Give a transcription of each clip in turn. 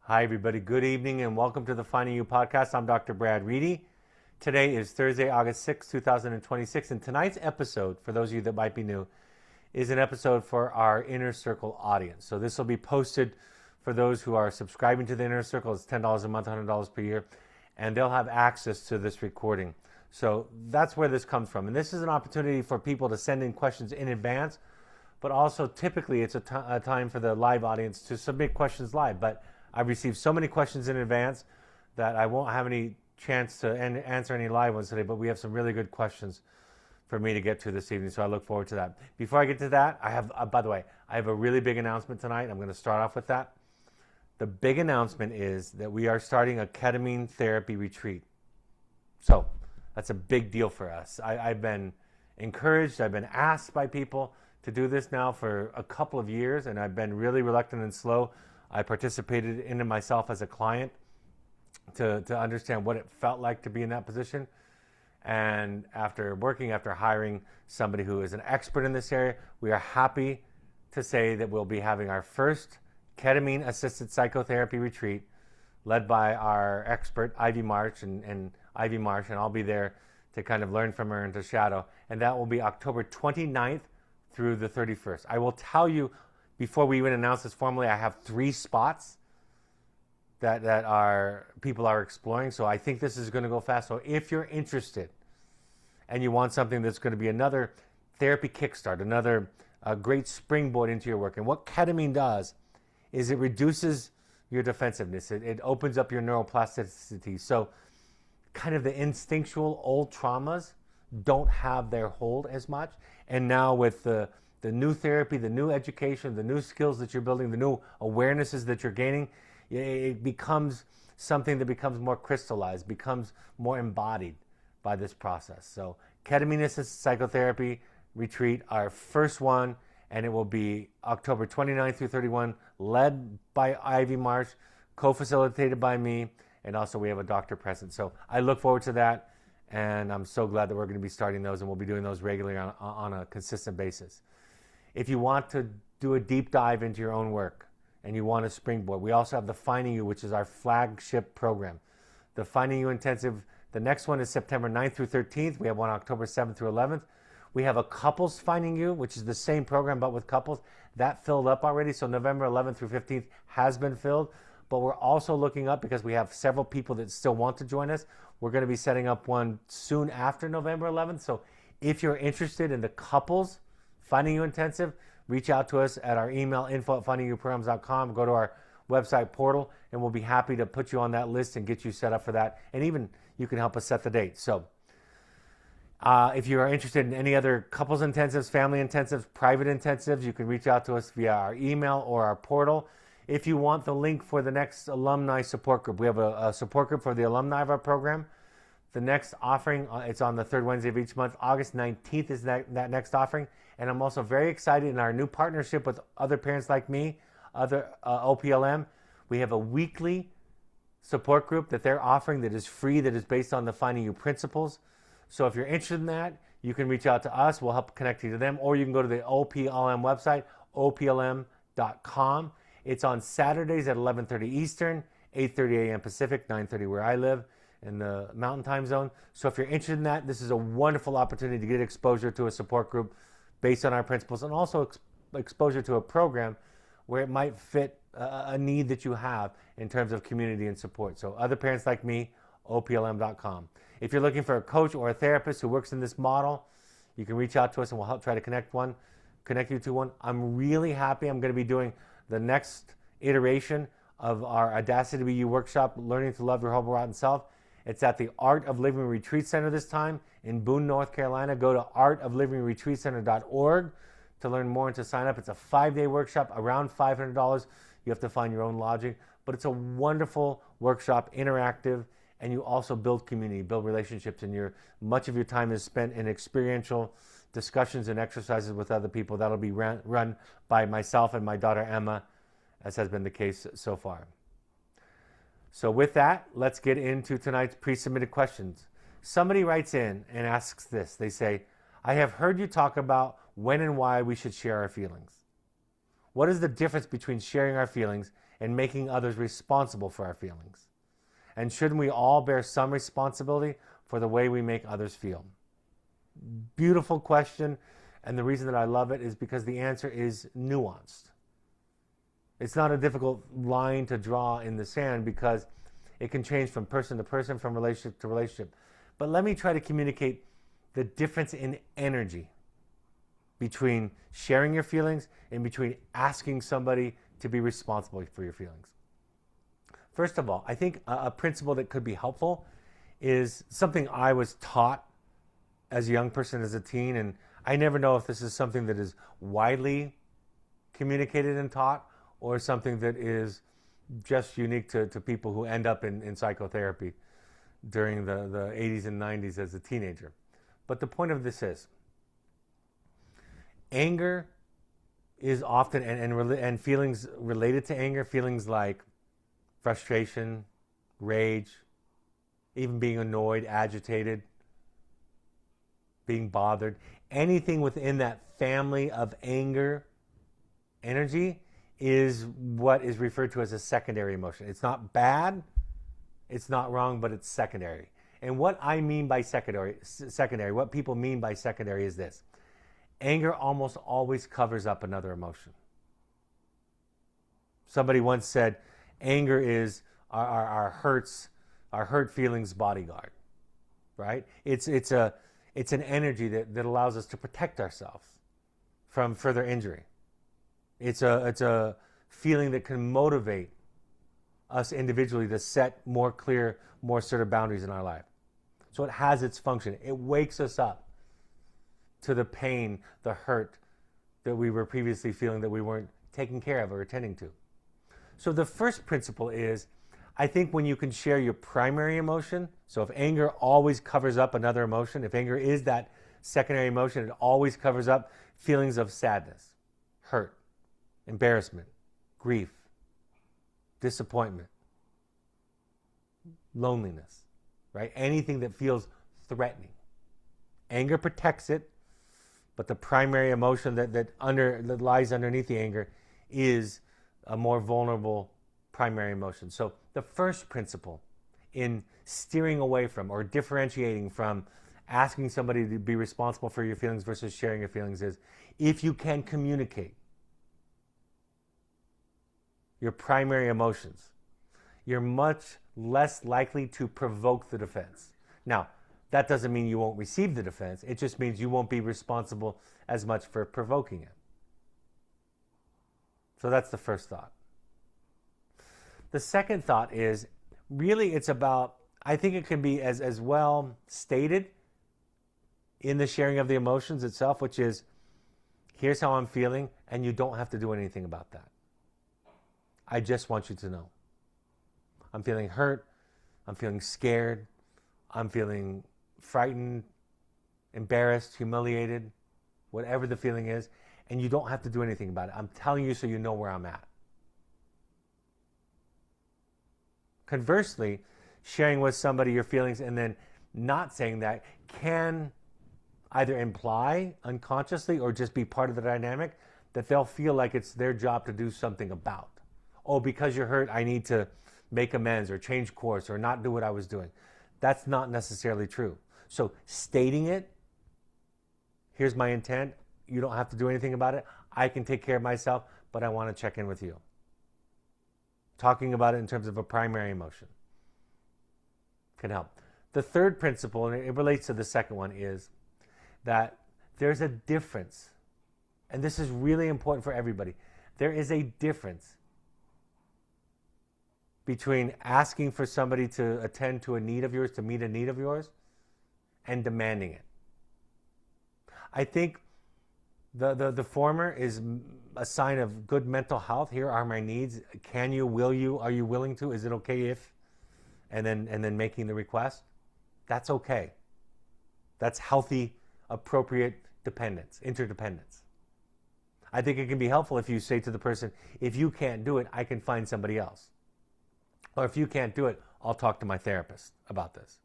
Hi, everybody. Good evening and welcome to the Finding You podcast. I'm Dr. Brad Reedy. Today is Thursday, August 6, 2026. And tonight's episode, for those of you that might be new, is an episode for our Inner Circle audience. So this will be posted for those who are subscribing to the Inner Circle. It's $10 a month, $100 per year. And they'll have access to this recording. So that's where this comes from. And this is an opportunity for people to send in questions in advance. But also, typically, it's a time for the live audience to submit questions live. But I've received so many questions in advance that I won't have any chance to answer any live ones today, but we have some really good questions for me to get to this evening, so I look forward to that. Before I get to that, I have, by the way, I have a really big announcement tonight. I'm going to start off with that. The big announcement is that we are starting a ketamine therapy retreat. So that's a big deal for us. I've been encouraged, I've been asked by people to do this now for a couple of years, and I've been really reluctant and slow. I participated in it myself as a client to understand what it felt like to be in that position. And after hiring somebody who is an expert in this area, we are happy to say that we'll be having our first ketamine-assisted psychotherapy retreat led by our expert, Ivy Marsh, and Ivy Marsh, and I'll be there to kind of learn from her and to shadow. And that will be October 29th through the 31st. I will tell you, before we even announce this formally, I have 3 spots that people are exploring. So I think this is going to go fast. So if you're interested and you want something that's going to be another therapy kickstart, another great springboard into your work, and what ketamine does is it reduces your defensiveness. It opens up your neuroplasticity. So kind of the instinctual old traumas don't have their hold as much. And now with the new therapy, the new education, the new skills that you're building, the new awarenesses that you're gaining, it becomes something that becomes more crystallized, becomes more embodied by this process. So ketamine-assisted psychotherapy retreat, our first one, and it will be October 29th through 31, led by Ivy Marsh, co-facilitated by me, and also we have a doctor present. So I look forward to that, and I'm so glad that we're going to be starting those, and we'll be doing those regularly on a consistent basis. If you want to do a deep dive into your own work and you want a springboard, we also have the Finding You, which is our flagship program. The Finding You Intensive, the next one is September 9th through 13th. We have one October 7th through 11th. We have a couples Finding You, which is the same program but with couples. That filled up already, so November 11th through 15th has been filled. But we're also looking up, because we have several people that still want to join us, we're going to be setting up one soon after November 11th. So if you're interested in the couples Finding You Intensive, reach out to us at our email, info@findingyouprograms.com. Go to our website portal, and we'll be happy to put you on that list and get you set up for that. And even you can help us set the date. So if you are interested in any other couples intensives, family intensives, private intensives, you can reach out to us via our email or our portal. If you want the link for the next alumni support group, we have a support group for the alumni of our program. The next offering, it's on the third Wednesday of each month. August 19th is that next offering. And I'm also very excited in our new partnership with other parents like me, other OPLM. We have a weekly support group that they're offering that is free, that is based on the Finding You principles. So if you're interested in that, you can reach out to us. We'll help connect you to them. Or you can go to the OPLM website, oplm.com. It's on Saturdays at 11:30 Eastern, 8:30 a.m. Pacific, 9:30 where I live in the Mountain Time Zone. So if you're interested in that, this is a wonderful opportunity to get exposure to a support group based on our principles, and also exposure to a program where it might fit a need that you have in terms of community and support. So other parents like me, oplm.com. If you're looking for a coach or a therapist who works in this model, you can reach out to us and we'll help try to connect you to one. I'm really happy. I'm going to be doing the next iteration of our Audacity to Be You workshop, Learning to Love Your Whole Rotten Self. It's at the Art of Living Retreat Center this time in Boone, North Carolina. Go to artoflivingretreatcenter.org to learn more and to sign up. It's a 5-day workshop, around $500. You have to find your own lodging, but it's a wonderful workshop, interactive, and you also build community, build relationships, and much of your time is spent in experiential discussions and exercises with other people. That'll be run by myself and my daughter Emma, as has been the case so far. So with that, let's get into tonight's pre-submitted questions. Somebody writes in and asks this. They say, I have heard you talk about when and why we should share our feelings. What is the difference between sharing our feelings and making others responsible for our feelings? And shouldn't we all bear some responsibility for the way we make others feel? Beautiful question. And the reason that I love it is because the answer is nuanced. It's not a difficult line to draw in the sand because it can change from person to person, from relationship to relationship. But let me try to communicate the difference in energy between sharing your feelings and between asking somebody to be responsible for your feelings. First of all, I think a principle that could be helpful is something I was taught as a young person, as a teen, and I never know if this is something that is widely communicated and taught or something that is just unique to people who end up in psychotherapy during the 80s and 90s as a teenager. But the point of this is, anger is often, and feelings related to anger, feelings like frustration, rage, even being annoyed, agitated, being bothered, anything within that family of anger energy is what is referred to as a secondary emotion. It's not bad, it's not wrong, but it's secondary. And what I mean by secondary, what people mean by secondary is this. Anger almost always covers up another emotion. Somebody once said, anger is our hurt feelings bodyguard, right? It's an energy that allows us to protect ourselves from further injury. It's a feeling that can motivate us individually to set more clear, more assertive boundaries in our life. So it has its function. It wakes us up to the pain, the hurt that we were previously feeling that we weren't taking care of or attending to. So the first principle is, I think when you can share your primary emotion, so if anger always covers up another emotion, if anger is that secondary emotion, it always covers up feelings of sadness, hurt, embarrassment, grief, disappointment, loneliness, right? Anything that feels threatening. Anger protects it, but the primary emotion that lies underneath the anger is a more vulnerable primary emotion. So the first principle in steering away from or differentiating from asking somebody to be responsible for your feelings versus sharing your feelings is, if you can communicate your primary emotions, you're much less likely to provoke the defense. Now, that doesn't mean you won't receive the defense. It just means you won't be responsible as much for provoking it. So that's the first thought. The second thought is, really it's about, I think it can be as well stated in the sharing of the emotions itself, which is, here's how I'm feeling, and you don't have to do anything about that. I just want you to know. I'm feeling hurt. I'm feeling scared. I'm feeling frightened, embarrassed, humiliated, whatever the feeling is, and you don't have to do anything about it. I'm telling you so you know where I'm at. Conversely, sharing with somebody your feelings and then not saying that can either imply unconsciously or just be part of the dynamic that they'll feel like it's their job to do something about. Oh, because you're hurt, I need to make amends or change course or not do what I was doing. That's not necessarily true. So stating it, here's my intent, you don't have to do anything about it, I can take care of myself, but I want to check in with you. Talking about it in terms of a primary emotion can help. The third principle, and it relates to the second one, is that there's a difference, and this is really important for everybody. There is a difference between asking for somebody to attend to a need of yours, to meet a need of yours, and demanding it. I think the former is a sign of good mental health. Here are my needs. Can you, will you, are you willing to? Is it okay if? And then making the request. That's okay. That's healthy, appropriate dependence, interdependence. I think it can be helpful if you say to the person, if you can't do it, I can find somebody else. Or if you can't do it, I'll talk to my therapist about this.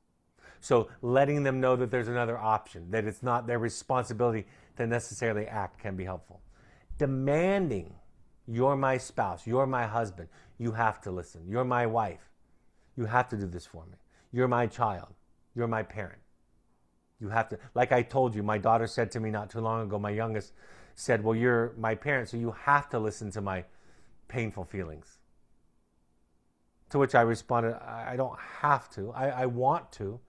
So letting them know that there's another option, that it's not their responsibility to necessarily act, can be helpful. Demanding, you're my spouse, you're my husband, You have to listen. You're my wife. You have to do this for me. You're my child. You're my parent. You have to, like I told you, my daughter said to me not too long ago, my youngest said, well, you're my parent, so you have to listen to my painful feelings. To which I responded, I don't have to. I want to.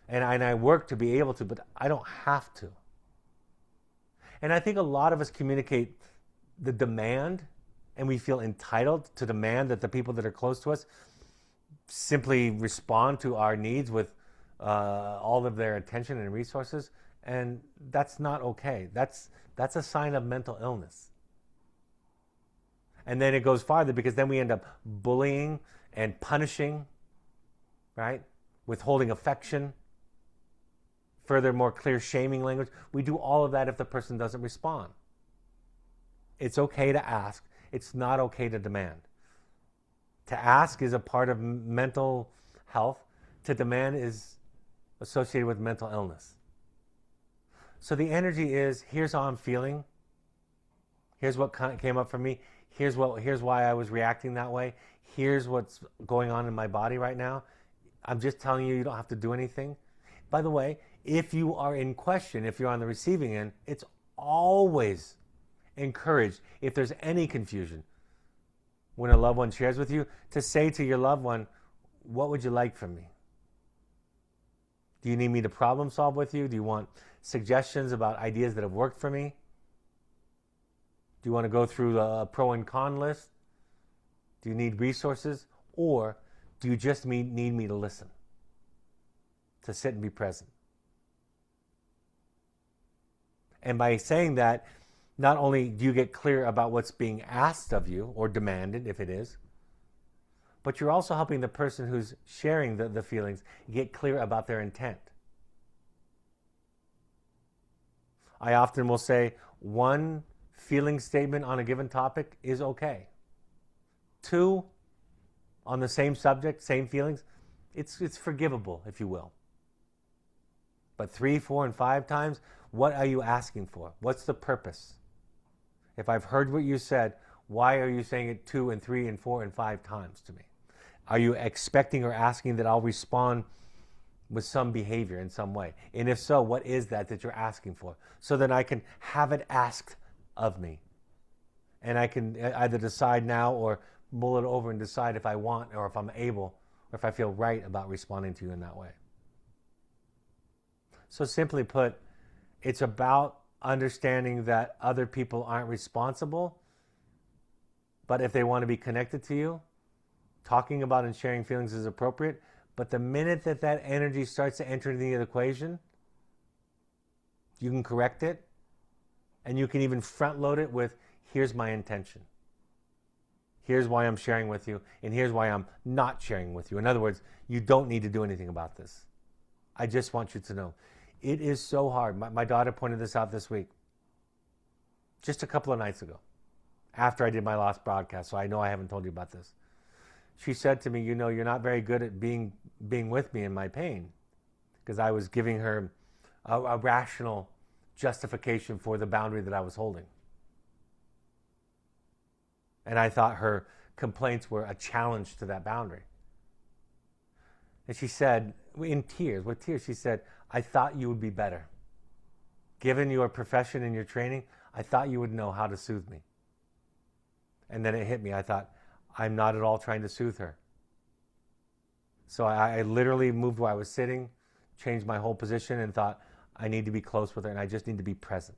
And I work to be able to, but I don't have to. And I think a lot of us communicate the demand, and we feel entitled to demand that the people that are close to us simply respond to our needs with all of their attention and resources. And that's not okay. That's a sign of mental illness. And then it goes farther, because then we end up bullying and punishing, right? Withholding affection. Furthermore, clear shaming language. We do all of that if the person doesn't respond. It's okay to ask. It's not okay to demand. To ask is a part of mental health. To demand is associated with mental illness. So the energy is, here's how I'm feeling. Here's what came up for me. Here's why I was reacting that way. Here's what's going on in my body right now. I'm just telling you, you don't have to do anything. By the way, if you are in question, if you're on the receiving end, it's always encouraged, if there's any confusion, when a loved one shares with you, to say to your loved one, what would you like from me? Do you need me to problem solve with you? Do you want suggestions about ideas that have worked for me? Do you want to go through the pro and con list? Do you need resources? Or do you just need me to listen? To sit and be present? And by saying that, not only do you get clear about what's being asked of you, or demanded if it is, but you're also helping the person who's sharing the feelings get clear about their intent. I often will say, one feeling statement on a given topic is okay. Two, on the same subject, same feelings, it's forgivable, if you will. But 3, 4, and 5 times, what are you asking for? What's the purpose? If I've heard what you said, why are you saying it 2 and 3 and 4 and 5 times to me? Are you expecting or asking that I'll respond with some behavior in some way? And if so, what is that you're asking for? So then I can have it asked of me. And I can either decide now or mull it over and decide if I want, or if I'm able, or if I feel right about responding to you in that way. So simply put, it's about understanding that other people aren't responsible, but if they want to be connected to you, talking about and sharing feelings is appropriate. But the minute that energy starts to enter into the equation, you can correct it, and you can even front load it with, here's my intention. Here's why I'm sharing with you, and here's why I'm not sharing with you. In other words, you don't need to do anything about this. I just want you to know. It is so hard. My daughter pointed this out this week, just a couple of nights ago, after I did my last broadcast, so I know I haven't told you about this. She said to me, you know, you're not very good at being with me in my pain, because I was giving her a rational justification for the boundary that I was holding. And I thought her complaints were a challenge to that boundary. And she said, with tears, she said, I thought you would be better. Given your profession and your training, I thought you would know how to soothe me. And then it hit me. I thought, I'm not at all trying to soothe her. So I literally moved where I was sitting, changed my whole position, and thought, I need to be close with her, and I just need to be present.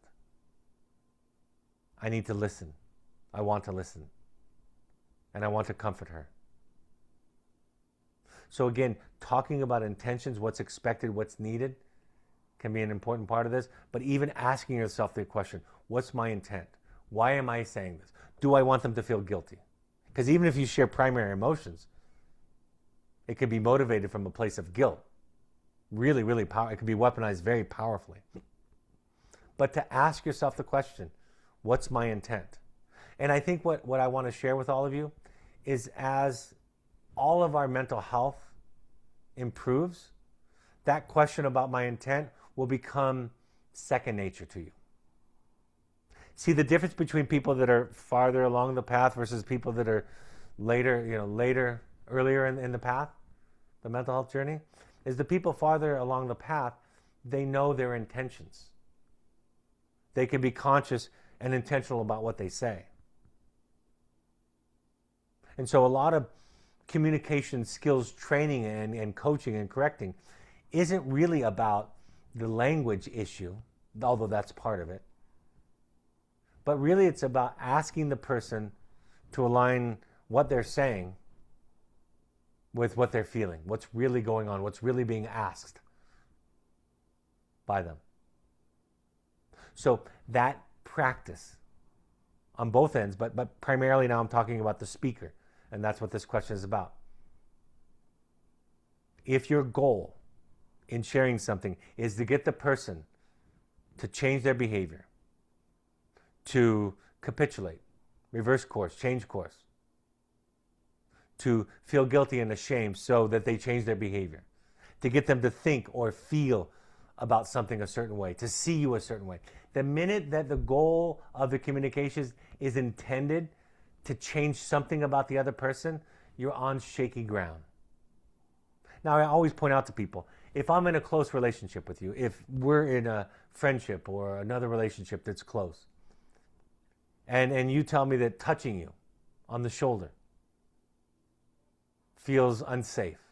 I need to listen. I want to listen. And I want to comfort her. So again, talking about intentions, what's expected, what's needed, can be an important part of this. But even asking yourself the question, what's my intent? Why am I saying this? Do I want them to feel guilty? Because even if you share primary emotions, it can be motivated from a place of guilt. Really, really powerful. It can be weaponized very powerfully. But to ask yourself the question, what's my intent? And I think what I want to share with all of you is, as all of our mental health improves, that question about my intent will become second nature to you. See, the difference between people that are farther along the path versus people that are earlier in the path, the mental health journey, is the people farther along the path, they know their intentions. They can be conscious and intentional about what they say. And so a lot of communication skills training and coaching and correcting isn't really about the language issue, although that's part of it. But really it's about asking the person to align what they're saying with what they're feeling, what's really going on, what's really being asked by them. So that practice on both ends, but primarily now I'm talking about the speaker, and that's what this question is about. If your goal in sharing something is to get the person to change their behavior, to capitulate, reverse course, change course, to feel guilty and ashamed so that they change their behavior, to get them to think or feel about something a certain way, to see you a certain way. The minute that the goal of the communications is intended to change something about the other person, you're on shaky ground. Now, I always point out to people, if I'm in a close relationship with you, if we're in a friendship or another relationship that's close, and you tell me that touching you on the shoulder feels unsafe,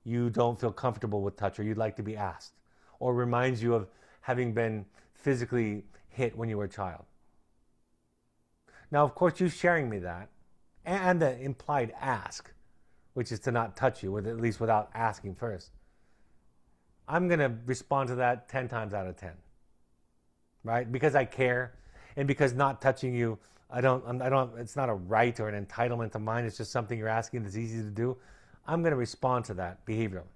you don't feel comfortable with touch, or you'd like to be asked, or reminds you of having been physically hit when you were a child. Now, of course, you sharing me that, and the implied ask, which is to not touch you, at least without asking first, I'm going to respond to that 10 times out of 10, right? Because I care, and because not touching you, it's not a right or an entitlement of mine. It's just something you're asking that's easy to do. I'm going to respond to that behaviorally.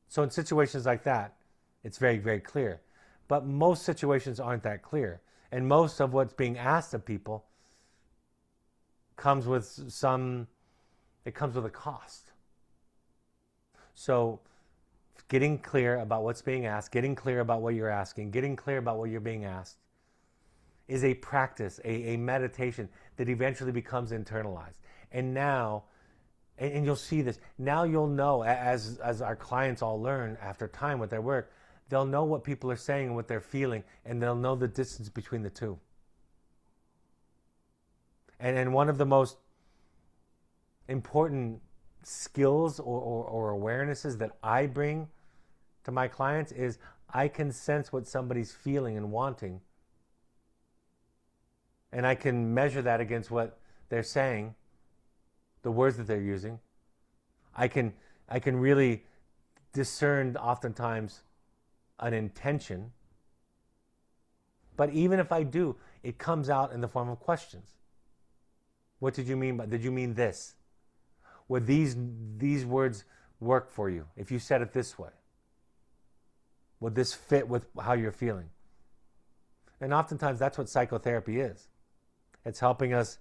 So in situations like that, it's very, very clear. But most situations aren't that clear. And most of what's being asked of people comes with a cost. So getting clear about what's being asked, getting clear about what you're asking, getting clear about what you're being asked is a practice, a meditation that eventually becomes internalized. And now, and you'll see this, now you'll know, as our clients all learn after time with their work, they'll know what people are saying and what they're feeling, and they'll know the distance between the two. And one of the most important skills or awarenesses that I bring to my clients is I can sense what somebody's feeling and wanting, and I can measure that against what they're saying, the words that they're using. I can really discern oftentimes an intention. But even if I do, it comes out in the form of questions. What did you mean by, did you mean this? Would these words work for you if you said it this way? Would this fit with how you're feeling? And oftentimes that's what psychotherapy is. It's helping us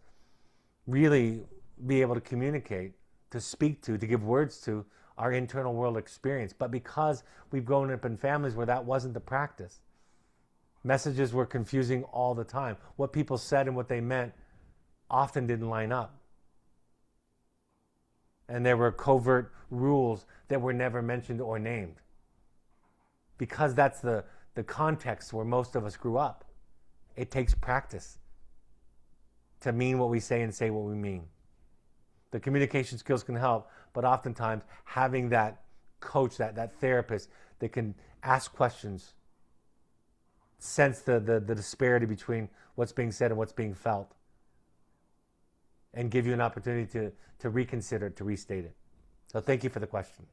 really be able to communicate, to speak to give words to our internal world experience. But because we've grown up in families where that wasn't the practice, messages were confusing all the time. What people said and what they meant often didn't line up. And there were covert rules that were never mentioned or named. Because that's the context where most of us grew up. It takes practice to mean what we say and say what we mean. The communication skills can help, but oftentimes having that coach, that therapist that can ask questions, sense the disparity between what's being said and what's being felt, and give you an opportunity to reconsider, to restate it. So thank you for the question.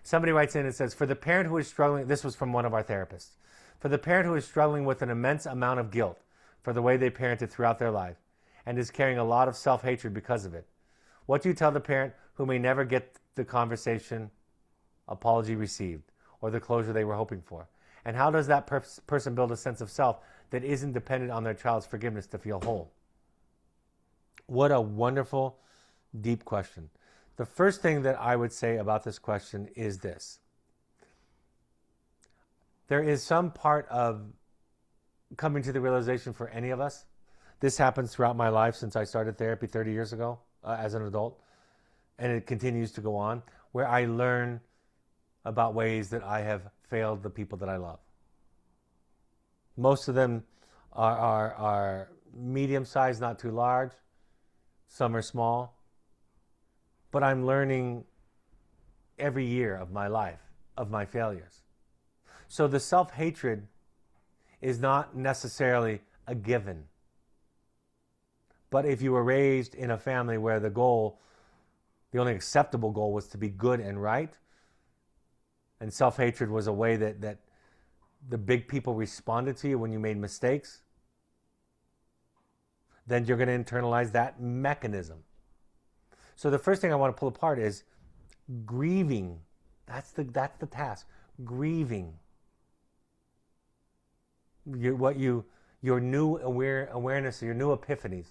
Somebody writes in and says, for the parent who is struggling, this was from one of our therapists, for the parent who is struggling with an immense amount of guilt for the way they parented throughout their life and is carrying a lot of self-hatred because of it, what do you tell the parent who may never get the conversation apology received or the closure they were hoping for? And how does that person build a sense of self that isn't dependent on their child's forgiveness to feel whole? What a wonderful, deep question. The first thing that I would say about this question is this. There is some part of coming to the realization for any of us. This happens throughout my life since I started therapy 30 years ago, as an adult, and it continues to go on, where I learn about ways that I have failed the people that I love. Most of them are medium sized, not too large. Some are small. But I'm learning every year of my life, of my failures. So the self-hatred is not necessarily a given. But if you were raised in a family where the only acceptable goal was to be good and right, and self-hatred was a way that the big people responded to you when you made mistakes, then you're going to internalize that mechanism. So the first thing I want to pull apart is grieving. That's the task. Grieving. Your new awareness, your new epiphanies,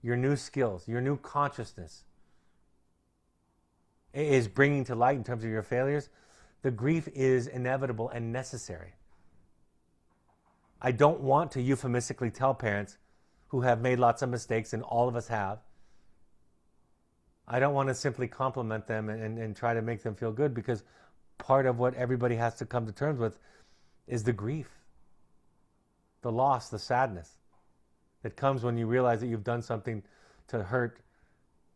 your new skills, your new consciousness is bringing to light in terms of your failures. The grief is inevitable and necessary. I don't want to euphemistically tell parents who have made lots of mistakes, and all of us have. I don't want to simply compliment them and try to make them feel good, because part of what everybody has to come to terms with is the grief, the loss, the sadness that comes when you realize that you've done something to hurt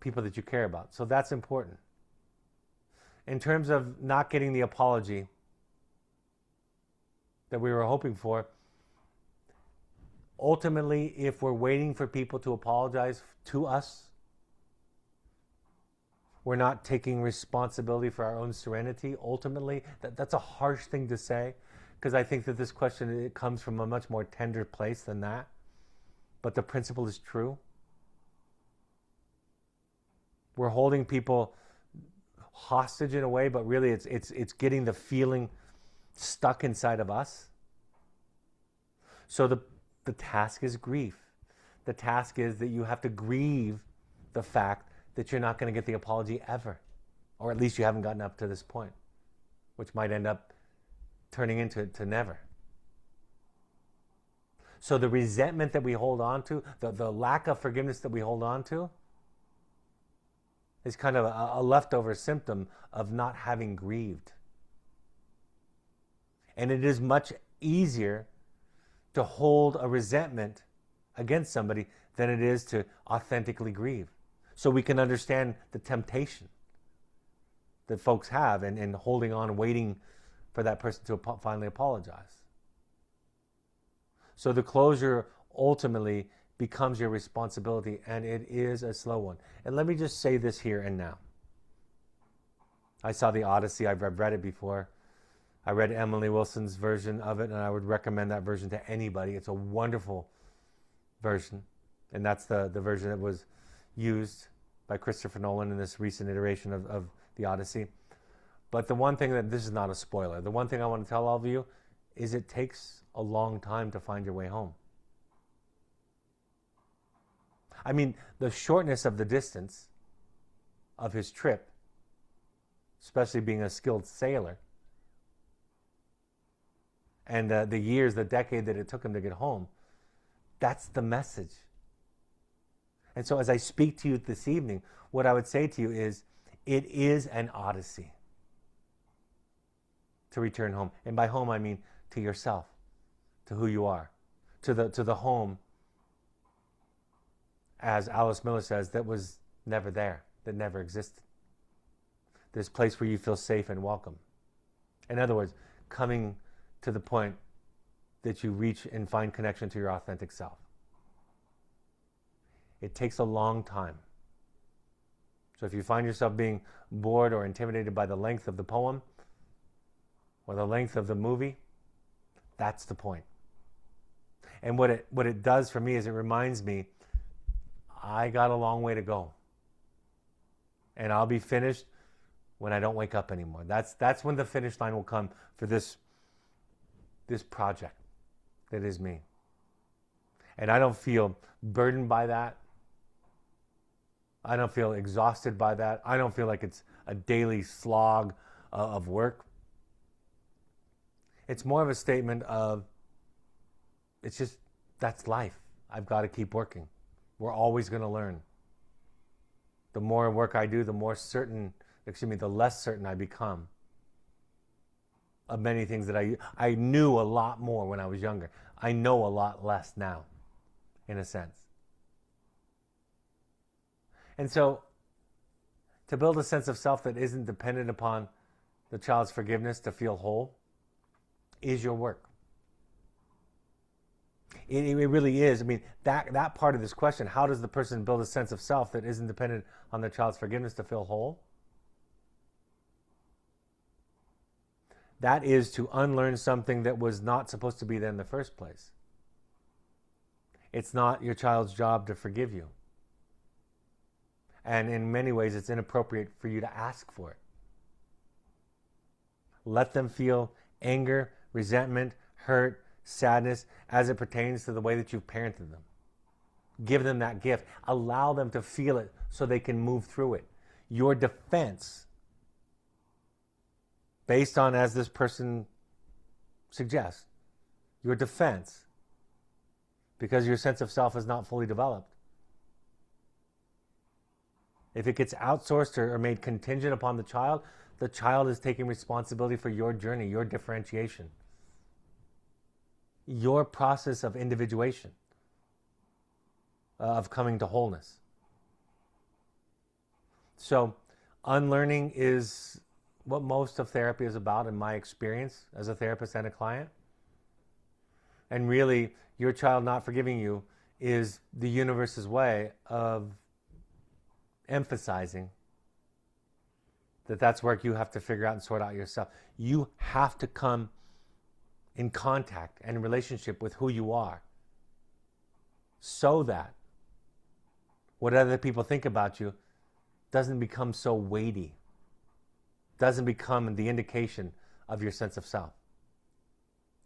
people that you care about. So that's important. In terms of not getting the apology that we were hoping for, ultimately, if we're waiting for people to apologize to us, we're not taking responsibility for our own serenity. Ultimately, that's a harsh thing to say, because I think that this question, it comes from a much more tender place than that. But the principle is true. We're holding people hostage in a way, but really it's getting the feeling stuck inside of us. So the task is grief. The task is that you have to grieve the fact that you're not going to get the apology ever. Or at least you haven't gotten up to this point, which might end up turning into never. So the resentment that we hold on to, the lack of forgiveness that we hold on to, is kind of a leftover symptom of not having grieved. And it is much easier to hold a resentment against somebody than it is to authentically grieve. So we can understand the temptation that folks have in holding on and waiting for that person to finally apologize. So the closure ultimately becomes your responsibility, and it is a slow one. And let me just say this here and now. I saw the Odyssey. I've read it before. I read Emily Wilson's version of it, and I would recommend that version to anybody. It's a wonderful version, and that's the version that was used by Christopher Nolan in this recent iteration of the Odyssey. But the one thing this is not a spoiler, the one thing I want to tell all of you is it takes a long time to find your way home. I mean, the shortness of the distance of his trip, especially being a skilled sailor, and the years, the decade that it took him to get home, that's the message. And so as I speak to you this evening, what I would say to you is, it is an odyssey to return home. And by home, I mean to yourself, to who you are, to the home, as Alice Miller says, that was never there, that never existed. This place where you feel safe and welcome. In other words, coming to the point that you reach and find connection to your authentic self. It takes a long time. So if you find yourself being bored or intimidated by the length of the poem or the length of the movie, that's the point. And what it does for me is it reminds me I got a long way to go. And I'll be finished when I don't wake up anymore. That's when the finish line will come for this project that is me. And I don't feel burdened by that. I don't feel exhausted by that. I don't feel like it's a daily slog of work. It's more of a statement of, it's just, that's life. I've got to keep working. We're always going to learn. the more work I do, the less certain I become of many things that I knew a lot more when I was younger. I know a lot less now, in a sense. And so, to build a sense of self that isn't dependent upon the child's forgiveness to feel whole is your work. It really is. I mean, that part of this question, how does the person build a sense of self that isn't dependent on the child's forgiveness to feel whole? That is to unlearn something that was not supposed to be there in the first place. It's not your child's job to forgive you. And in many ways, it's inappropriate for you to ask for it. Let them feel anger, resentment, hurt, sadness as it pertains to the way that you've parented them. Give them that gift. Allow them to feel it so they can move through it. Your defense, based on, as this person suggests, your defense, because your sense of self is not fully developed, if it gets outsourced or made contingent upon the child is taking responsibility for your journey, your differentiation, your process of individuation, of coming to wholeness. So unlearning is what most of therapy is about, in my experience as a therapist and a client. And really, your child not forgiving you is the universe's way of emphasizing that that's work you have to figure out and sort out yourself. You have to come in contact and in relationship with who you are, so that what other people think about you doesn't become so weighty, doesn't become the indication of your sense of self.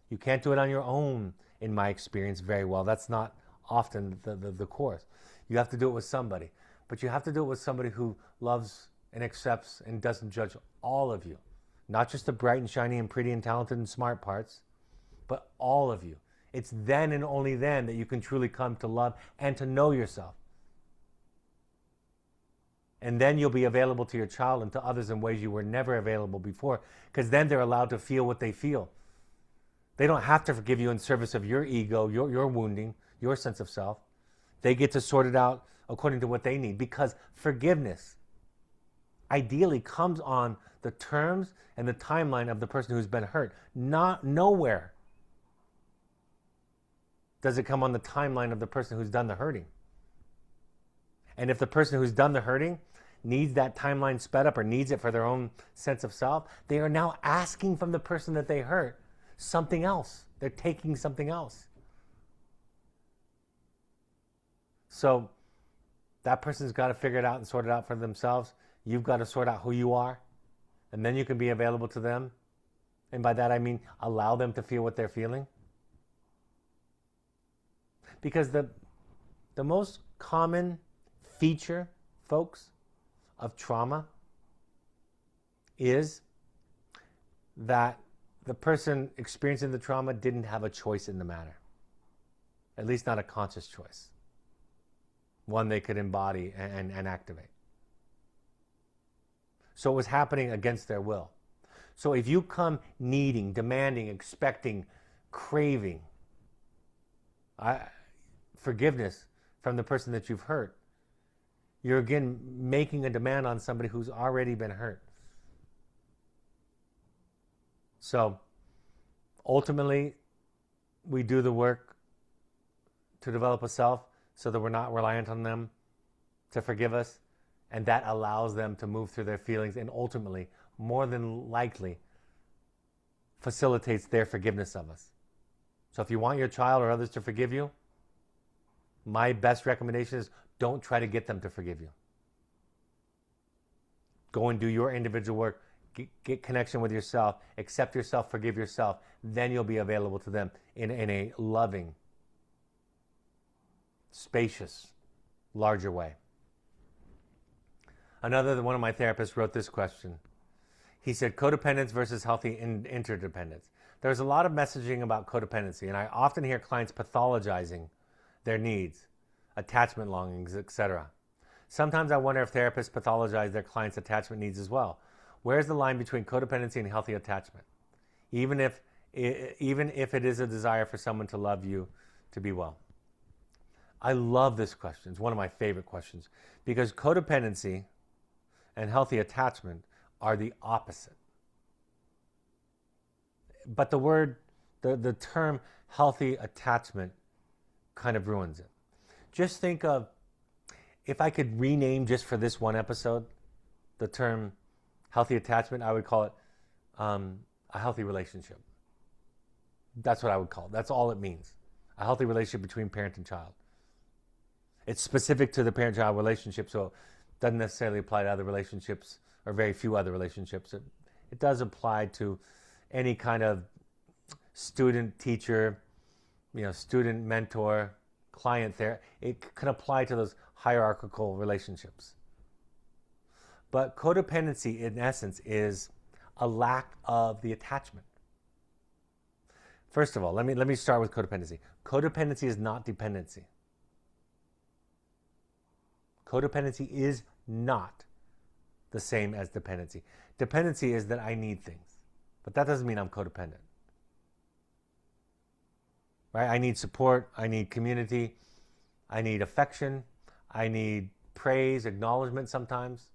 You can't do it on your own, in my experience, very well. That's not often the course. You have to do it with somebody. But you have to do it with somebody who loves and accepts and doesn't judge all of you. Not just the bright and shiny and pretty and talented and smart parts, but all of you. It's then and only then that you can truly come to love and to know yourself. And then you'll be available to your child and to others in ways you were never available before, because then they're allowed to feel what they feel. They don't have to forgive you in service of your ego, your wounding, your sense of self. They get to sort it out according to what they need, because forgiveness ideally comes on the terms and the timeline of the person who's been hurt. Nowhere does it come on the timeline of the person who's done the hurting. And if the person who's done the hurting needs that timeline sped up or needs it for their own sense of self, they are now asking from the person that they hurt something else. They're taking something else. So that person's got to figure it out and sort it out for themselves. You've got to sort out who you are, and then you can be available to them. And by that I mean allow them to feel what they're feeling. Because the most common feature, folks, of trauma is that the person experiencing the trauma didn't have a choice in the matter. At least not a conscious choice. One they could embody and activate. So it was happening against their will. So if you come needing, demanding, expecting, craving forgiveness from the person that you've hurt, you're again making a demand on somebody who's already been hurt. So ultimately, we do the work to develop a self so that we're not reliant on them to forgive us, and that allows them to move through their feelings, and ultimately, more than likely, facilitates their forgiveness of us. So if you want your child or others to forgive you, my best recommendation is don't try to get them to forgive you. Go and do your individual work, get connection with yourself, accept yourself, forgive yourself, then you'll be available to them in a loving, spacious, larger way. One of my therapists wrote this question. He said, codependence versus healthy interdependence. There's a lot of messaging about codependency, and I often hear clients pathologizing their needs, attachment longings, etc. Sometimes I wonder if therapists pathologize their clients' attachment needs as well. Where's the line between codependency and healthy attachment? Even if it is a desire for someone to love you, to be well. I love this question. It's one of my favorite questions because codependency and healthy attachment are the opposite. But the term healthy attachment kind of ruins it. Just think of, if I could rename just for this one episode, the term healthy attachment, I would call it a healthy relationship. That's what I would call it. That's all it means. A healthy relationship between parent and child. It's specific to the parent-child relationship, so it doesn't necessarily apply to other relationships or very few other relationships. It does apply to any kind of student-teacher, student mentor, client there. It can apply to those hierarchical relationships. But codependency, in essence, is a lack of the attachment. First of all, let me start with codependency. Codependency is not dependency. Codependency is not the same as dependency. Dependency is that I need things, but that doesn't mean I'm codependent. Right? I need support, I need community, I need affection, I need praise, acknowledgement sometimes.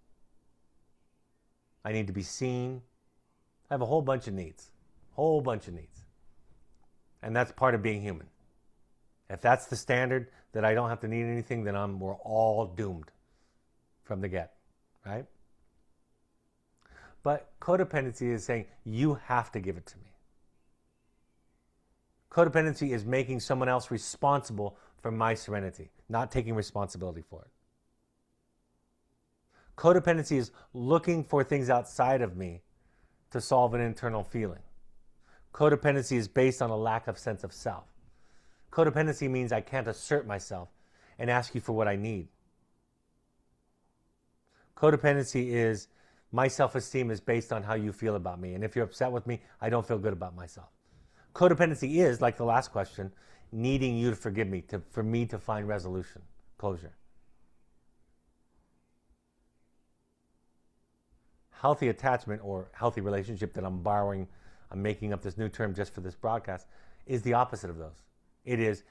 I need to be seen. I have a whole bunch of needs. And that's part of being human. If that's the standard, that I don't have to need anything, then we're all doomed from the get, right? But codependency is saying, you have to give it to me. Codependency is making someone else responsible for my serenity, not taking responsibility for it. Codependency is looking for things outside of me to solve an internal feeling. Codependency is based on a lack of sense of self. Codependency means I can't assert myself and ask you for what I need. Codependency is my self-esteem is based on how you feel about me. And if you're upset with me, I don't feel good about myself. Codependency is, like the last question, needing you to forgive me, for me to find resolution, closure. Healthy attachment or healthy relationship that I'm making up this new term just for this broadcast, is the opposite of those. It is,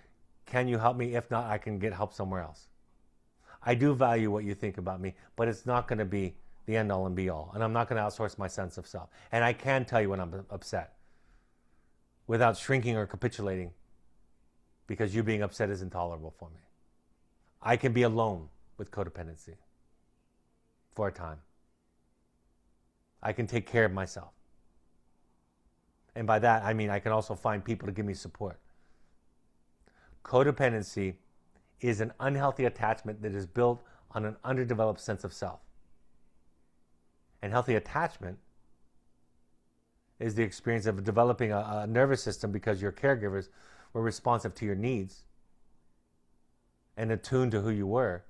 can you help me? If not, I can get help somewhere else. I do value what you think about me, but it's not going to be the end all and be all. And I'm not going to outsource my sense of self. And I can tell you when I'm upset without shrinking or capitulating because you being upset is intolerable for me. I can be alone with codependency for a time. I can take care of myself. And by that, I mean I can also find people to give me support. Codependency is an unhealthy attachment that is built on an underdeveloped sense of self. And healthy attachment is the experience of developing a nervous system because your caregivers were responsive to your needs and attuned to who you were,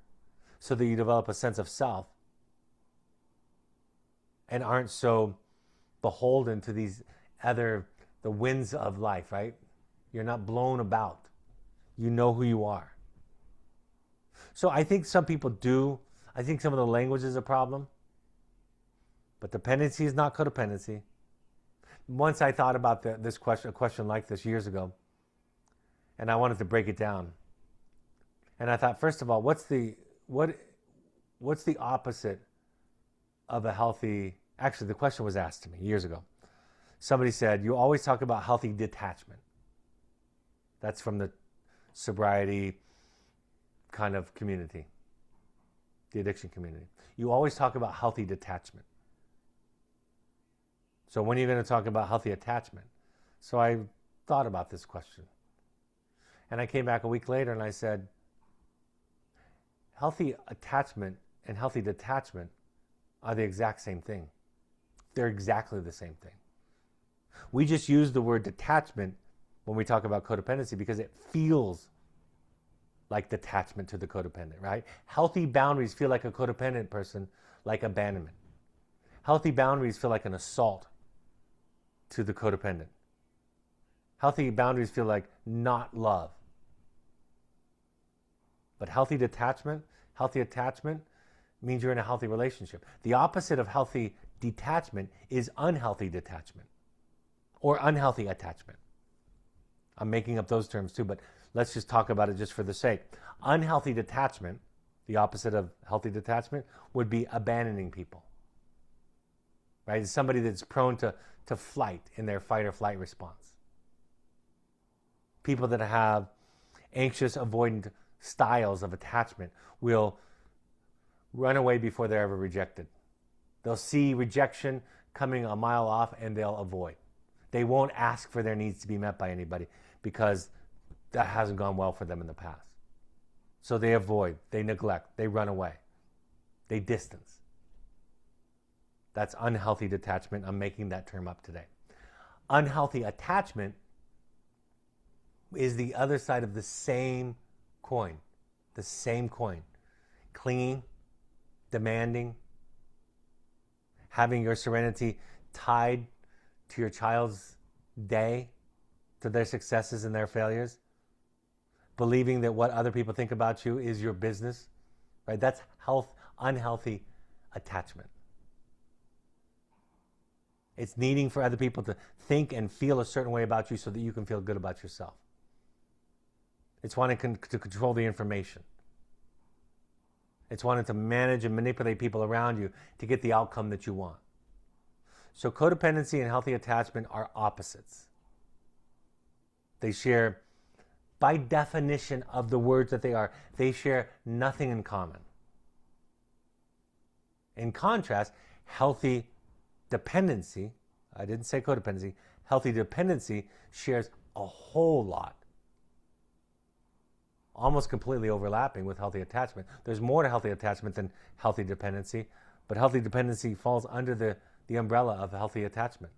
so that you develop a sense of self and aren't so beholden to the winds of life, right? You're not blown about. You know who you are. So I think some people do. I think some of the language is a problem. But dependency is not codependency. Once I thought about a question like this years ago, and I wanted to break it down. And I thought, first of all, what's the opposite of a healthy? Actually, the question was asked to me years ago. Somebody said, you always talk about healthy detachment. That's from the sobriety kind of community, the addiction community. You always talk about healthy detachment. So when are you going to talk about healthy attachment? So I thought about this question. And I came back a week later and I said, healthy attachment and healthy detachment are the exact same thing. They're exactly the same thing. We just use the word detachment when we talk about codependency because it feels like detachment to the codependent, right? Healthy boundaries feel like a codependent person, like abandonment. Healthy boundaries feel like an assault to the codependent. Healthy boundaries feel like not love. But healthy attachment means you're in a healthy relationship. The opposite of healthy detachment is unhealthy detachment or unhealthy attachment. I'm making up those terms too, but let's just talk about it just for the sake. Unhealthy detachment, the opposite of healthy detachment, would be abandoning people. Right? It's somebody that's prone to flight in their fight or flight response. People that have anxious, avoidant styles of attachment will run away before they're ever rejected. They'll see rejection coming a mile off and they'll avoid. They won't ask for their needs to be met by anybody because that hasn't gone well for them in the past. So they avoid, they neglect, they run away, they distance. That's unhealthy detachment. I'm making that term up today. Unhealthy attachment is the other side of the same coin. The same coin. Clinging, demanding, having your serenity tied to your child's day, to their successes and their failures, believing that what other people think about you is your business, right? That's unhealthy attachment. It's needing for other people to think and feel a certain way about you so that you can feel good about yourself. It's wanting to control the information. It's wanting to manage and manipulate people around you to get the outcome that you want. So codependency and healthy attachment are opposites. They share, by definition of the words that they are, they share nothing in common. In contrast, healthy dependency, I didn't say codependency, healthy dependency shares a whole lot. Almost completely overlapping with healthy attachment. There's more to healthy attachment than healthy dependency, but healthy dependency falls under the umbrella of healthy attachment.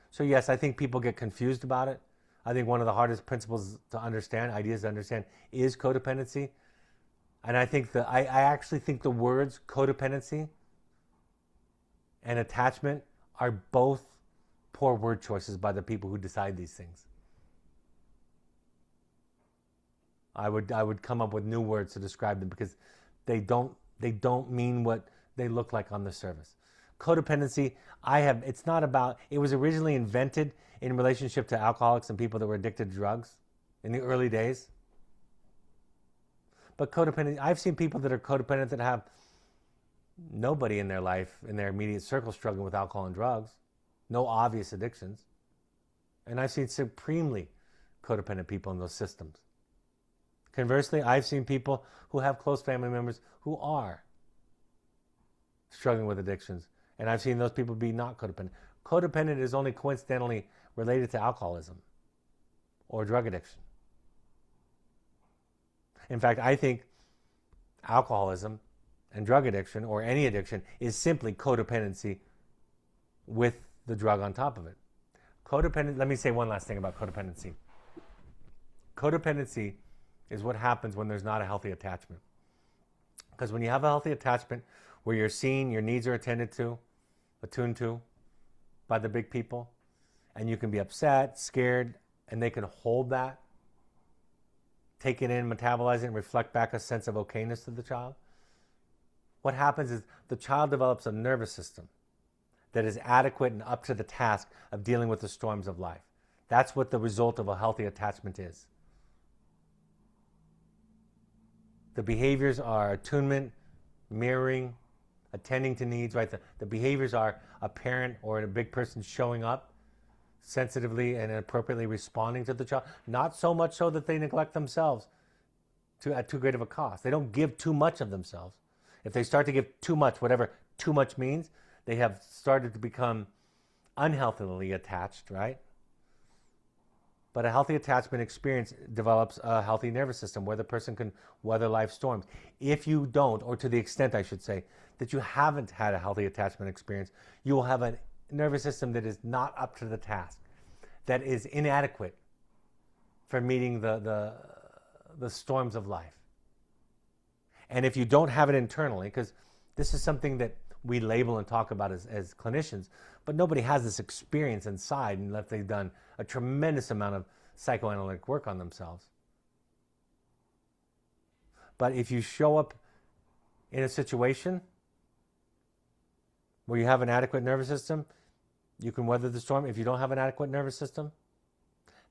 So yes, I think people get confused about it. I think one of the hardest principles to understand, ideas to understand, is codependency. And I think I actually think the words codependency and attachment are both poor word choices by the people who decide these things. I would come up with new words to describe them because they don't mean what they look like on the surface. Codependency, it was originally invented in relationship to alcoholics and people that were addicted to drugs in the early days. But codependency, I've seen people that are codependent that have nobody in their life, in their immediate circle, struggling with alcohol and drugs, no obvious addictions. And I've seen supremely codependent people in those systems. Conversely, I've seen people who have close family members who are struggling with addictions. And I've seen those people be not codependent. Codependent is only coincidentally related to alcoholism or drug addiction. In fact, I think alcoholism and drug addiction, or any addiction, is simply codependency with the drug on top of it. Let me say one last thing about codependency. Codependency is what happens when there's not a healthy attachment. Because when you have a healthy attachment where you're seen, your needs are attuned to by the big people, and you can be upset, scared, and they can hold that, take it in, metabolize it, and reflect back a sense of okayness to the child. What happens is the child develops a nervous system that is adequate and up to the task of dealing with the storms of life. That's what the result of a healthy attachment is. The behaviors are attunement, mirroring, attending to needs, right? The behaviors are a parent or a big person showing up sensitively and appropriately responding to the child. Not so much so that they neglect themselves at too great of a cost. They don't give too much of themselves. If they start to give too much, whatever too much means, they have started to become unhealthily attached, right? But a healthy attachment experience develops a healthy nervous system where the person can weather life storms. If you don't, or to the extent I should say, that you haven't had a healthy attachment experience, you will have a nervous system that is not up to the task, that is inadequate for meeting the storms of life. And if you don't have it internally, because this is something that we label and talk about as clinicians, but nobody has this experience inside unless they've done a tremendous amount of psychoanalytic work on themselves. But if you show up in a situation where you have an adequate nervous system, you can weather the storm. If you don't have an adequate nervous system,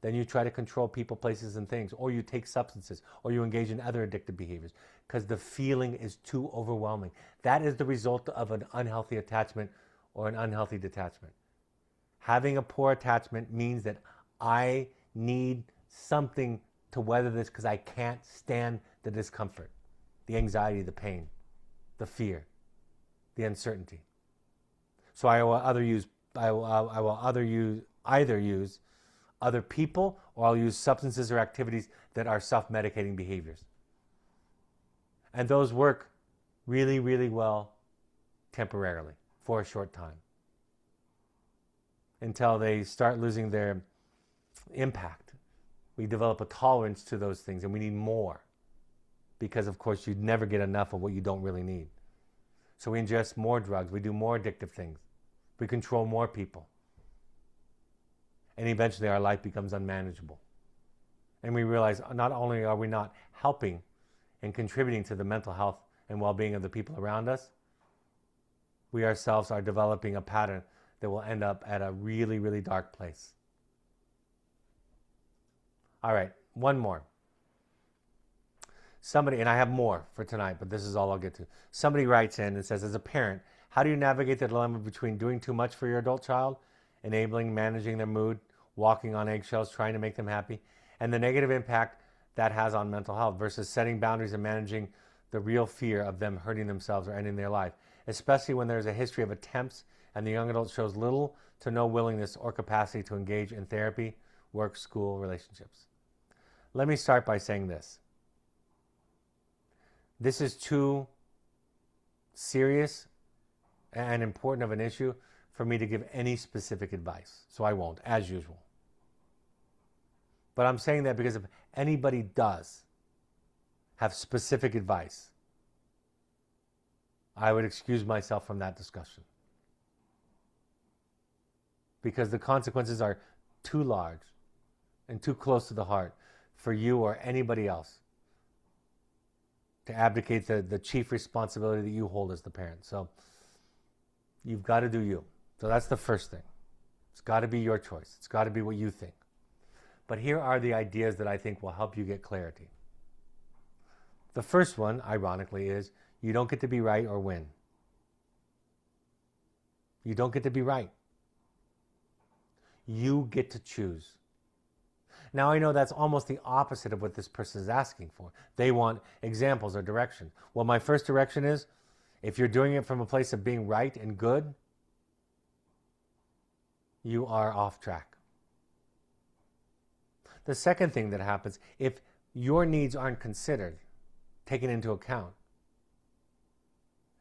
then you try to control people, places, and things, or you take substances, or you engage in other addictive behaviors because the feeling is too overwhelming. That is the result of an unhealthy attachment or an unhealthy detachment. Having a poor attachment means that I need something to weather this because I can't stand the discomfort, the anxiety, the pain, the fear, the uncertainty. So I will either use other people, or I'll use substances or activities that are self-medicating behaviors. And those work really, really well temporarily for a short time until they start losing their impact. We develop a tolerance to those things and we need more because, of course, you'd never get enough of what you don't really need. So we ingest more drugs, we do more addictive things, we control more people. And eventually our life becomes unmanageable. And we realize not only are we not helping and contributing to the mental health and well-being of the people around us, we ourselves are developing a pattern that will end up at a really, really dark place. All right, one more. Somebody, and I have more for tonight, but this is all I'll get to. Somebody writes in and says, as a parent, how do you navigate the dilemma between doing too much for your adult child, enabling, managing their mood, walking on eggshells, trying to make them happy, and the negative impact that has on mental health versus setting boundaries and managing the real fear of them hurting themselves or ending their life, especially when there's a history of attempts and the young adult shows little to no willingness or capacity to engage in therapy, work, school, relationships. Let me start by saying this. This is too serious and important of an issue for me to give any specific advice, so I won't, as usual. But I'm saying that because if anybody does have specific advice, I would excuse myself from that discussion. Because the consequences are too large and too close to the heart for you or anybody else to abdicate the chief responsibility that you hold as the parent. So you've got to do you. So that's the first thing. It's got to be your choice. It's got to be what you think. But here are the ideas that I think will help you get clarity. The first one, ironically, is you don't get to be right or win. You don't get to be right. You get to choose. Now, I know that's almost the opposite of what this person is asking for. They want examples or direction. Well, my first direction is, if you're doing it from a place of being right and good, you are off track. The second thing that happens, if your needs aren't considered, taken into account,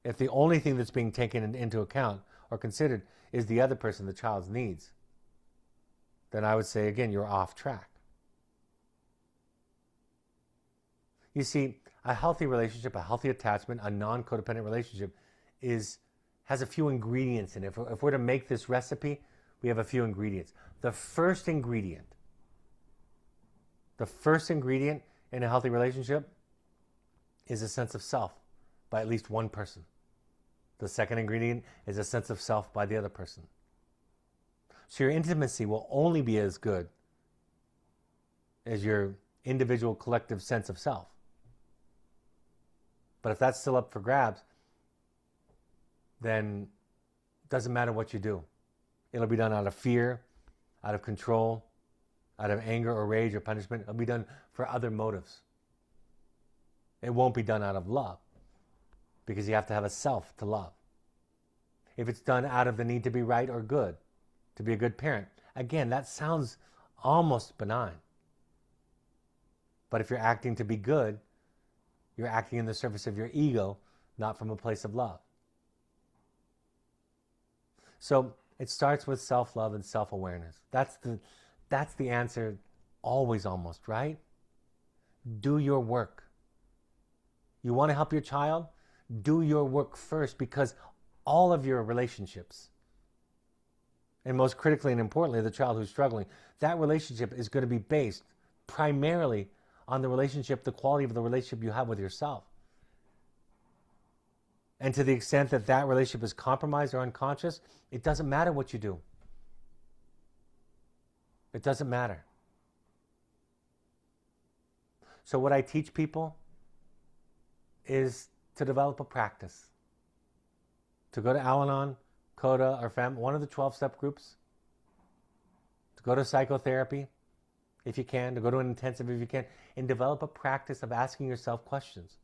if the only thing that's being taken into account or considered is the other person, the child's needs, then I would say, again, you're off track. You see, a healthy relationship, a healthy attachment, a non-codependent relationship has a few ingredients in it. If we're to make this recipe, we have a few ingredients. The first ingredient in a healthy relationship is a sense of self by at least one person. The second ingredient is a sense of self by the other person. So your intimacy will only be as good as your individual collective sense of self. But if that's still up for grabs, then it doesn't matter what you do. It'll be done out of fear, out of control, out of anger or rage or punishment. It'll be done for other motives. It won't be done out of love because you have to have a self to love. If it's done out of the need to be right or good, to be a good parent, again, that sounds almost benign. But if you're acting to be good, you're acting in the service of your ego, not from a place of love. So it starts with self-love and self-awareness. That's the answer always, almost, right? Do your work. You want to help your child? Do your work first, because all of your relationships, and most critically and importantly, the child who's struggling, that relationship is going to be based primarily on the relationship, the quality of the relationship you have with yourself. And to the extent that that relationship is compromised or unconscious, it doesn't matter what you do. It doesn't matter. So what I teach people is to develop a practice. To go to Al-Anon, Coda, or FEM, one of the 12-step groups. To go to psychotherapy, if you can. To go to an intensive, if you can. And develop a practice of asking yourself questions.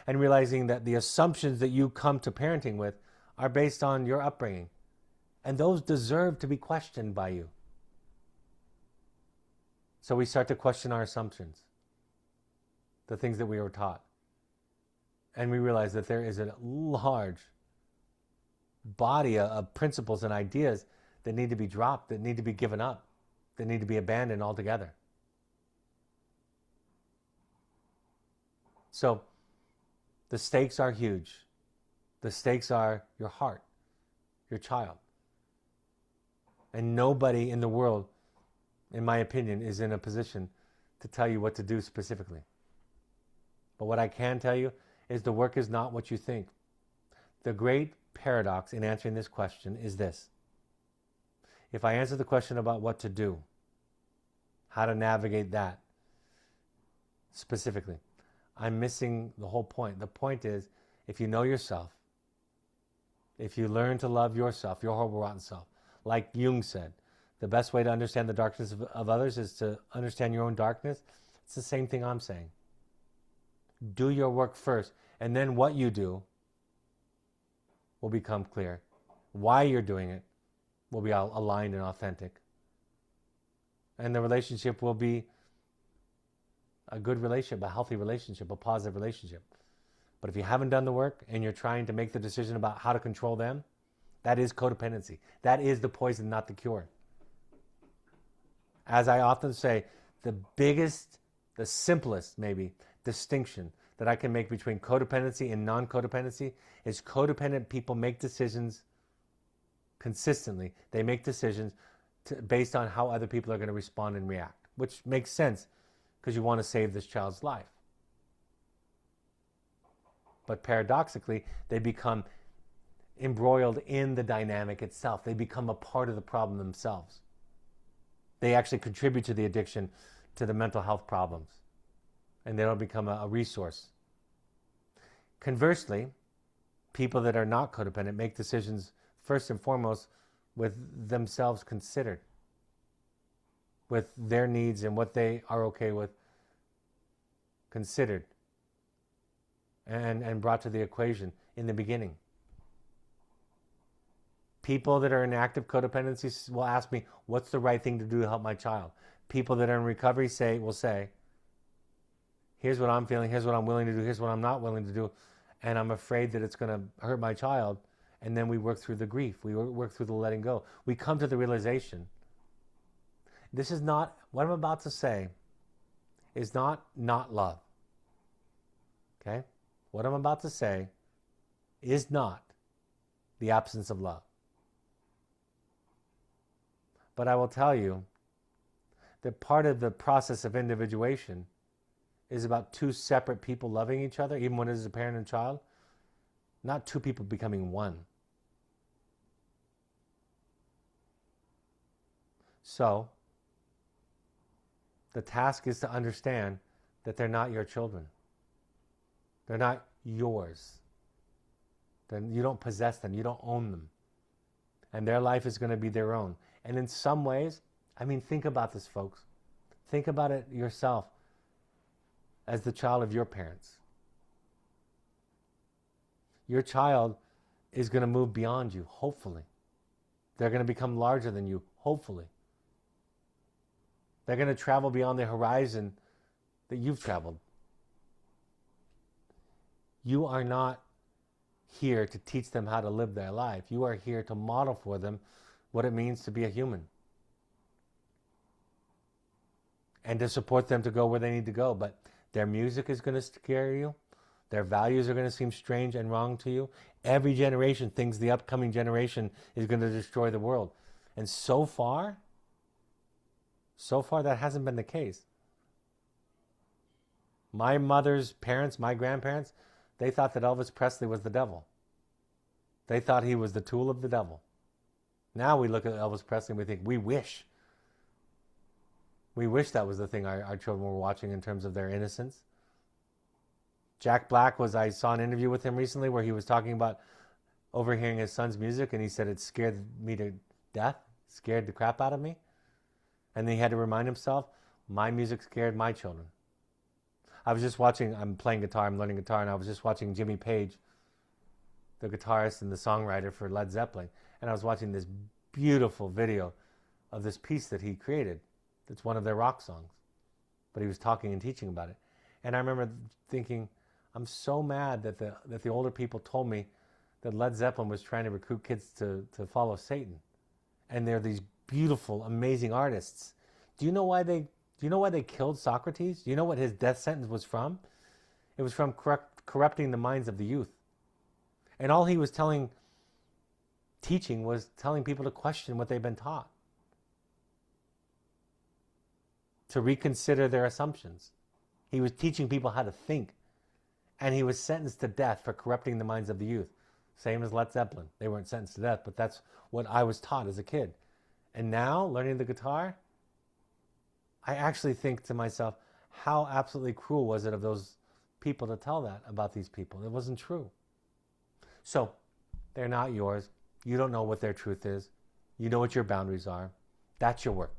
And realizing that the assumptions that you come to parenting with are based on your upbringing. And those deserve to be questioned by you. So we start to question our assumptions, the things that we were taught. And we realize that there is a large body of principles and ideas that need to be dropped, that need to be given up, that need to be abandoned altogether. So the stakes are huge. The stakes are your heart, your child. And nobody in the world, in my opinion, is in a position to tell you what to do specifically. But what I can tell you is the work is not what you think. The great paradox in answering this question is this. If I answer the question about what to do, how to navigate that specifically, I'm missing the whole point. The point is, if you know yourself, if you learn to love yourself, your horrible, rotten self, like Jung said, the best way to understand the darkness of others is to understand your own darkness. It's the same thing I'm saying. Do your work first, and then what you do will become clear. Why you're doing it will be aligned and authentic. And the relationship will be a good relationship, a healthy relationship, a positive relationship. But if you haven't done the work and you're trying to make the decision about how to control them, that is codependency. That is the poison, not the cure. As I often say, the biggest, the simplest maybe, distinction that I can make between codependency and non-codependency is codependent people make decisions consistently. They make decisions based on how other people are going to respond and react, which makes sense because you want to save this child's life. But paradoxically, they become embroiled in the dynamic itself. They become a part of the problem themselves. They actually contribute to the addiction, to the mental health problems, and they don't become a resource. Conversely, people that are not codependent make decisions first and foremost with themselves considered, with their needs and what they are okay with considered and brought to the equation in the beginning. People that are in active codependency will ask me, what's the right thing to do to help my child? People that are in recovery will say, here's what I'm feeling, here's what I'm willing to do, here's what I'm not willing to do, and I'm afraid that it's going to hurt my child. And then we work through the grief, we work through the letting go. We come to the realization, this is not, what I'm about to say is not love. Okay? What I'm about to say is not the absence of love. But I will tell you that part of the process of individuation is about two separate people loving each other, even when it is a parent and child, not two people becoming one. So, the task is to understand that they're not your children. They're not yours. You don't possess them. You don't own them. And their life is going to be their own. And in some ways, I mean, think about this, folks. Think about it yourself as the child of your parents. Your child is going to move beyond you, hopefully. They're going to become larger than you, hopefully. They're going to travel beyond the horizon that you've traveled. You are not here to teach them how to live their life. You are here to model for them what it means to be a human. And to support them to go where they need to go. But their music is going to scare you. Their values are going to seem strange and wrong to you. Every generation thinks the upcoming generation is going to destroy the world. And so far that hasn't been the case. My mother's parents, my grandparents, They thought that Elvis Presley was the devil. They thought he was the tool of the devil. Now we look at Elvis Presley and we think, we wish that was the thing our children were watching in terms of their innocence. Jack Black I saw an interview with him recently where he was talking about overhearing his son's music, and he said it scared me to death, scared the crap out of me. And then he had to remind himself, my music scared my children. I was just watching, I'm playing guitar, I'm learning guitar, and I was just watching Jimmy Page, the guitarist and the songwriter for Led Zeppelin. And I was watching this beautiful video of this piece that he created. It's one of their rock songs. But he was talking and teaching about it. And I remember thinking, I'm so mad that the older people told me that Led Zeppelin was trying to recruit kids to follow Satan. And they're these beautiful, amazing artists. Do you know why they killed Socrates? Do you know what his death sentence was from? It was from corrupting the minds of the youth. And all he was teaching was telling people to question what they've been taught, to reconsider their assumptions. He was teaching people how to think. And he was sentenced to death for corrupting the minds of the youth. Same as Led Zeppelin. They weren't sentenced to death, but that's what I was taught as a kid. And now, learning the guitar, I actually think to myself, how absolutely cruel was it of those people to tell that about these people? It wasn't true. So, they're not yours. You don't know what their truth is. You know what your boundaries are. That's your work.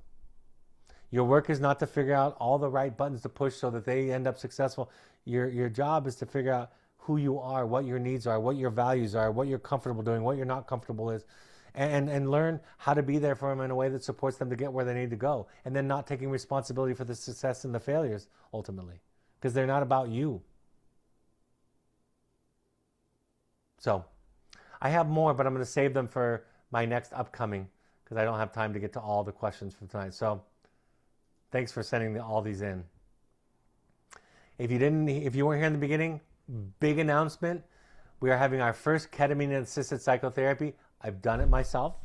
Your work is not to figure out all the right buttons to push so that they end up successful. Your job is to figure out who you are, what your needs are, what your values are, what you're comfortable doing, what you're not comfortable is, and learn how to be there for them in a way that supports them to get where they need to go. And then not taking responsibility for the success and the failures, ultimately, because they're not about you. So, I have more, but I'm going to save them for my next upcoming, because I don't have time to get to all the questions from tonight. So, thanks for sending all these in. If you weren't here in the beginning, big announcement. We are having our first ketamine-assisted psychotherapy. I've done it myself.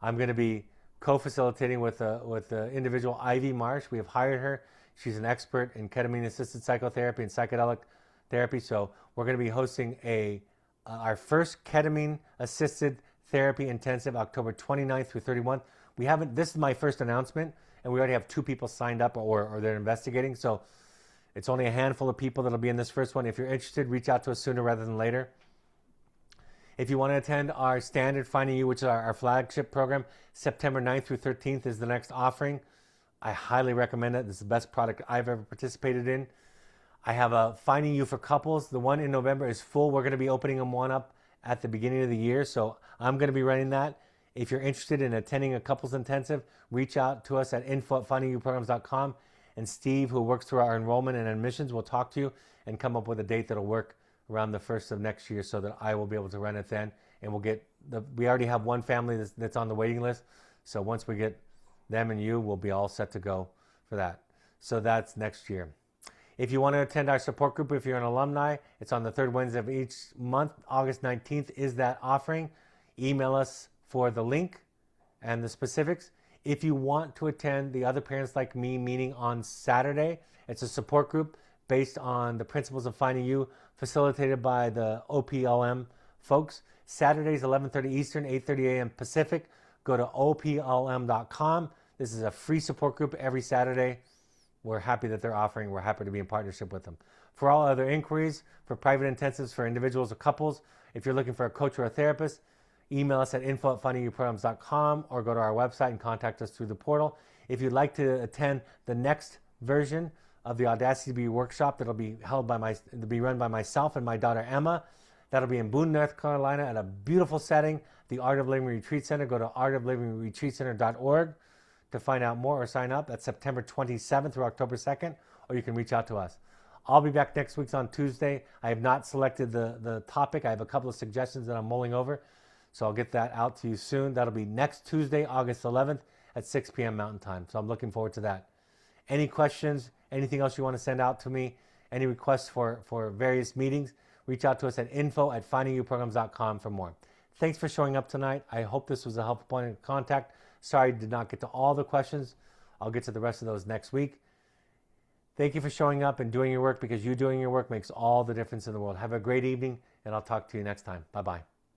I'm going to be co-facilitating with the individual Ivy Marsh. We have hired her. She's an expert in ketamine-assisted psychotherapy and psychedelic therapy. So we're going to be hosting our first ketamine-assisted therapy intensive, October 29th through 31st. This is my first announcement, and we already have 2 people signed up or they're investigating. So it's only a handful of people that'll be in this first one. If you're interested, reach out to us sooner rather than later. If you want to attend our standard Finding You, which is our flagship program, September 9th through 13th is the next offering. I highly recommend it. This is the best product I've ever participated in. I have a Finding You for couples. The one in November is full. We're going to be opening one up at the beginning of the year. So I'm going to be running that. If you're interested in attending a couples intensive, reach out to us at info@findingyouprograms.com. And Steve, who works through our enrollment and admissions, will talk to you and come up with a date that'll work around the 1st of next year so that I will be able to run it then. And we already have one family that's on the waiting list. So once we get them and you, we'll be all set to go for that. So that's next year. If you want to attend our support group, if you're an alumni, it's on the 3rd Wednesday of each month. August 19th is that offering. Email us for the link and the specifics. If you want to attend the Other Parents Like Me meeting on Saturday, it's a support group based on the principles of Finding You, facilitated by the OPLM folks. Saturdays, 11:30 Eastern, 8:30 a.m. Pacific. Go to oplm.com. This is a free support group every Saturday. We're happy that they're offering. We're happy to be in partnership with them. For all other inquiries, for private intensives for individuals or couples, if you're looking for a coach or a therapist, email us at info@findingyouprograms.com or go to our website and contact us through the portal. If you'd like to attend the next version of the Audacity to Be workshop that'll be run by myself and my daughter Emma, that'll be in Boone, North Carolina at a beautiful setting, the Art of Living Retreat Center. Go to artoflivingretreatcenter.org to find out more or sign up. That's September 27th through October 2nd, or you can reach out to us. I'll be back next week on Tuesday. I have not selected the topic. I have a couple of suggestions that I'm mulling over. So I'll get that out to you soon. That'll be next Tuesday, August 11th at 6 p.m. Mountain Time. So I'm looking forward to that. Any questions, anything else you want to send out to me, any requests for various meetings, reach out to us at info@findingyouprograms.com for more. Thanks for showing up tonight. I hope this was a helpful point of contact. Sorry I did not get to all the questions. I'll get to the rest of those next week. Thank you for showing up and doing your work, because you doing your work makes all the difference in the world. Have a great evening, and I'll talk to you next time. Bye-bye.